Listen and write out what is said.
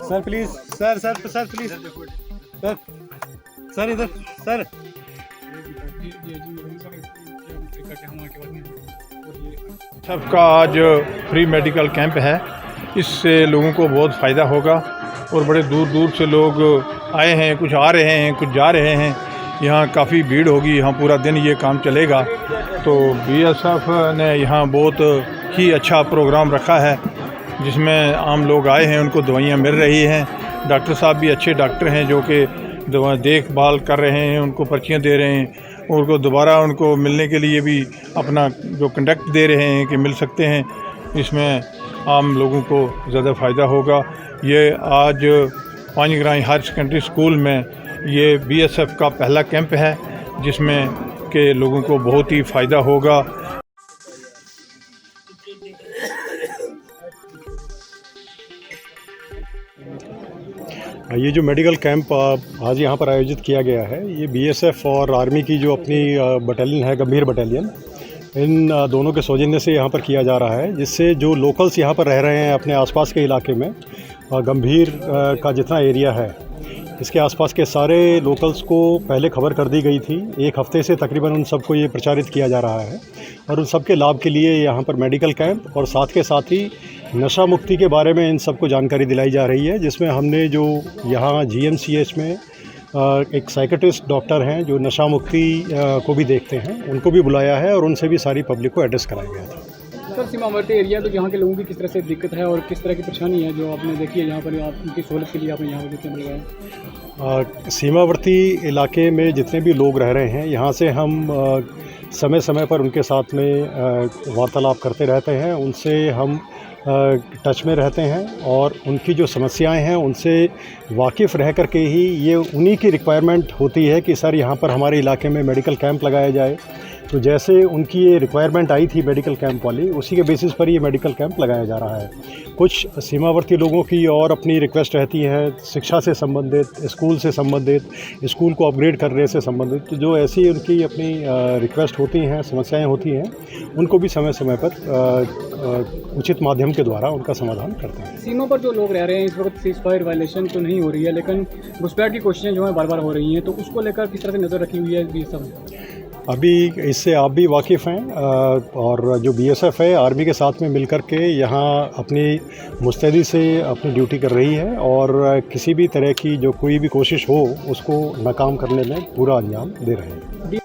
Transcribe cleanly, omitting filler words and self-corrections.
Sir please, sir please, sir इधर sir. सबका आज फ्री मेडिकल कैंप है, इससे लोगों को बहुत फ़ायदा होगा और बड़े दूर दूर से लोग आए हैं, कुछ आ रहे हैं, कुछ जा रहे हैं। यहाँ काफ़ी भीड़ होगी, यहाँ पूरा दिन ये काम चलेगा। तो बीएसएफ ने यहाँ बहुत ही अच्छा प्रोग्राम रखा है, जिसमें आम लोग आए हैं, उनको दवाइयाँ मिल रही हैं। डॉक्टर साहब भी अच्छे डॉक्टर हैं जो कि दवा देखभाल कर रहे हैं, उनको पर्चियाँ दे रहे हैं, उनको दोबारा उनको मिलने के लिए भी अपना जो कंडक्ट दे रहे हैं कि मिल सकते हैं। इसमें आम लोगों को ज़्यादा फ़ायदा होगा। ये आज पांजग्राई हायर सेकेंडरी स्कूल में ये बीएसएफ का पहला कैंप है, जिसमें के लोगों को बहुत ही फ़ायदा होगा। ये जो मेडिकल कैंप आज यहाँ पर आयोजित किया गया है, ये बीएसएफ और आर्मी की जो अपनी बटालियन है, गंभीर बटालियन, इन दोनों के सौजन्य से यहाँ पर किया जा रहा है, जिससे जो लोकल्स यहाँ पर रह रहे हैं अपने आसपास के इलाके में, गंभीर का जितना एरिया है, इसके आसपास के सारे लोकल्स को पहले खबर कर दी गई थी। एक हफ़्ते से तकरीबन उन सबको ये प्रचारित किया जा रहा है और उन सबके लाभ के लिए यहाँ पर मेडिकल कैंप और साथ के साथ ही नशा मुक्ति के बारे में इन सबको जानकारी दिलाई जा रही है, जिसमें हमने जो यहाँ जीएमसीएच में एक साइकेट्रिस्ट डॉक्टर हैं जो नशा मुक्ति को भी देखते हैं, उनको भी बुलाया है और उनसे भी सारी पब्लिक को एड्रेस कराया गया था। सर, सीमावर्ती एरिया तो यहाँ के लोगों की किस तरह से दिक्कत है और किस तरह की परेशानी है जो आपने देखी है यहाँ पर, आप उनकी सहूलत के लिए आपने यहाँ पर कैमरे लगाए? सीमावर्ती इलाके में जितने भी लोग रह रहे हैं, यहाँ से हम समय समय पर उनके साथ में वार्तालाप करते रहते हैं, उनसे हम टच में रहते हैं और उनकी जो समस्याएं हैं उनसे वाकिफ़ रह कर के ही ये उन्हीं की रिक्वायरमेंट होती है कि सर यहाँ पर हमारे इलाके में मेडिकल कैंप लगाया जाए। तो जैसे उनकी ये रिक्वायरमेंट आई थी मेडिकल कैंप वाली, उसी के बेसिस पर ये मेडिकल कैंप लगाया जा रहा है। कुछ सीमावर्ती लोगों की और अपनी रिक्वेस्ट रहती है शिक्षा से संबंधित, स्कूल से संबंधित, स्कूल को अपग्रेड करने से संबंधित, तो जो ऐसी उनकी अपनी रिक्वेस्ट होती हैं, समस्याएं होती हैं, उनको भी समय समय पर उचित माध्यम के द्वारा उनका समाधान करते हैं। सीमा पर जो लोग रह रहे हैं इस वक्त सीज़फायर वायलेशन तो नहीं हो रही है, लेकिन घुसपैठ की कोशिशें जो है बार बार हो रही हैं, तो उसको लेकर किस तरह से नज़र रखी हुई है बीएसएफ? अभी इससे आप भी वाकिफ़ हैं और जो बीएसएफ है आर्मी के साथ में मिलकर के यहाँ अपनी मुस्तैदी से अपनी ड्यूटी कर रही है और किसी भी तरह की जो कोई भी कोशिश हो उसको नाकाम करने में पूरा अंजाम दे रहे हैं।